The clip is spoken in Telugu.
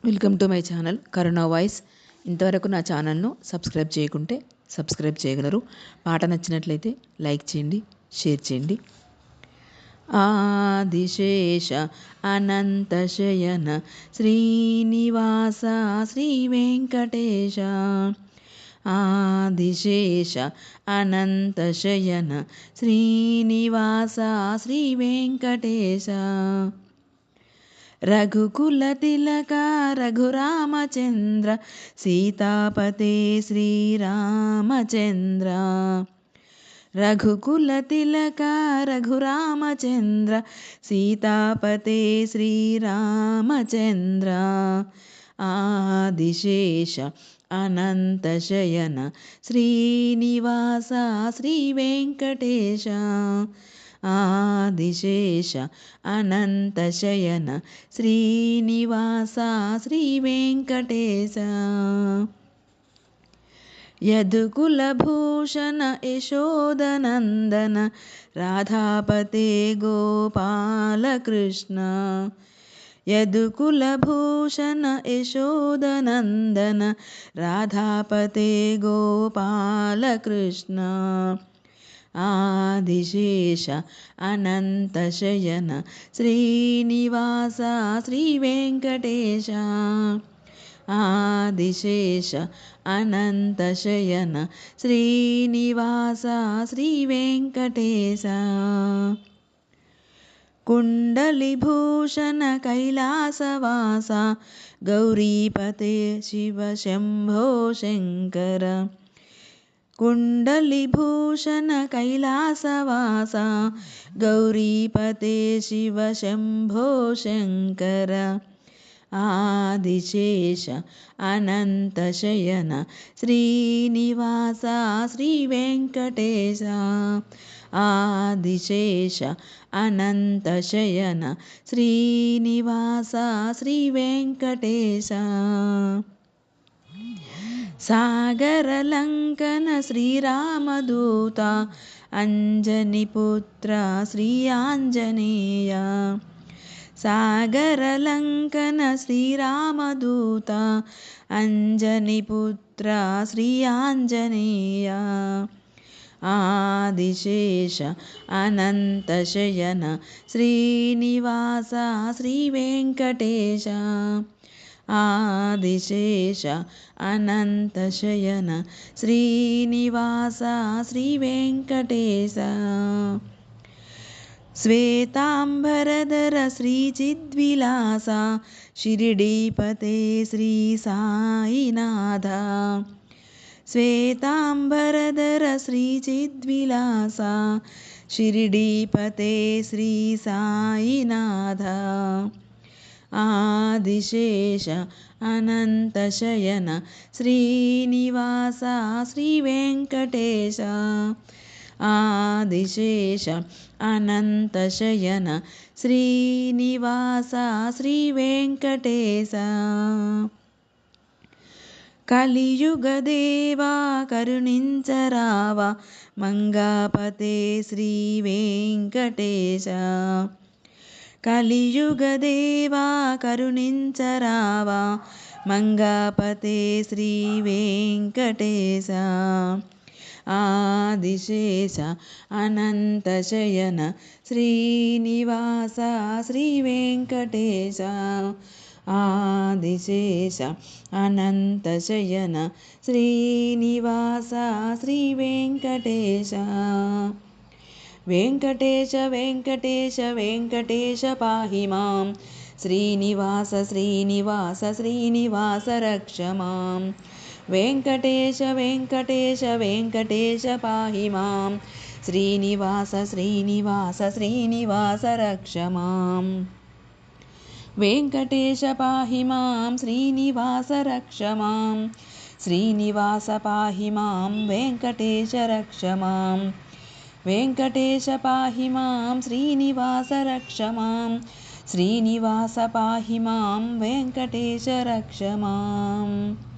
Welcome to my channel Karuna voice. ఇంతవరకు నా ఛానల్ను సబ్స్క్రైబ్ చేయకుంటే సబ్స్క్రైబ్ చేయగలరు. పాట నచ్చినట్లయితే లైక్ చేయండి, షేర్ చేయండి. ఆదిశేష అనంత శయన శ్రీనివాస శ్రీ వెంకటేశ. ఆదిశేష అనంత శయన శ్రీనివాస శ్రీ వెంకటేశ. రఘుకుల తిలక రఘురామచంద్ర సీతాపతే శ్రీరామచంద్ర. రఘుకుల తిలక రఘురామచంద్ర సీతాపతే శ్రీరామచంద్ర. ఆదిశేష అనంత శయన శ్రీనివాస శ్రీ వెంకటేశ. ఆదిశేష అనంత శయన శ్రీనివాస శ్రీ వెంకటేశ. యదుకులభూషణ యశోదనందన రాధాపతే గోపాలకృష్ణ. యదుకులభూషణ యశోదనందన రాధాపతే గోపాలకృష్ణ. ఆదిశేష అనంత శయన శ్రీనివాస శ్రీ వెంకటేశ. ఆదిశేష అనంత శయన శ్రీనివాస శ్రీ వెంకటేశ. కుండలిభూషణ కైలాసవాస గౌరీపతే శివ శంభో శంకర. కుండలిభూషణ కైలాసవాస గౌరీపతే శివ శంభో శంకర. ఆదిశేష అనంత శయన శ్రీనివాస శ్రీ వెంకటేశ. ఆదిశేష అనంత శయన శ్రీనివాస శ్రీ వెంకటేశ. సాగరలంకన శ్రీరామదూత అంజనిపుత్ర శ్రీ ఆంజనేయ. సాగరలంకన శ్రీరామదూత అంజనిపుత్ర శ్రీ ఆంజనేయ. ఆదిశేష అనంత శయన శ్రీనివాస శ్రీ వెంకటేశ. ఆదిశేష అనంత శయన శ్రీనివాస శ్రీ వెంకటేశ. శ్వేతాంబరధర శ్రీ చిద్విలాస షిరిడీపతే శ్రీ సాయినాథ. శ్వేతాంబరధర శ్రీ చిద్విలాస షిరిడీపతే శ్రీ సాయినాథ. ఆదిశేష అనంత శయన శ్రీనివాస శ్రీ వెంకటేశ. ఆదిశేష అనంత శయన శ్రీనివాస శ్రీ వెంకటేశ. కలియుగదేవా కరుణించరావా మంగాపతే శ్రీ వెంకటేశ. కలియుగదేవా కరుణించరావా మంగాపతే శ్రీ వెంకటేశ. ఆదిశేష అనంత శయన శ్రీనివాస శ్రీ వెంకటేశ. ఆదిశేష అనంత శయన శ్రీనివాస శ్రీ వెంకటేశ. వెంకటేశ వెంకటేశ వెంకటేశ పాహి మాం. శ్రీనివాస శ్రీనివాస శ్రీనివాస రక్ష మాం. వెంకటేశ వెంకటేశ వెంకటేశ పాహి మాం. శ్రీనివాస శ్రీనివాస శ్రీనివాస రక్ష మాం. వెంకటేశ పాహి మాం శ్రీనివాస రక్ష మాం. శ్రీనివాస పాహి మాం వెంకటేశ రక్ష మాం. వెంకటేశ పాహి మాం శ్రీనివాస రక్ష మాం. శ్రీనివాస పాహి మాం వెంకటేశ రక్ష మాం.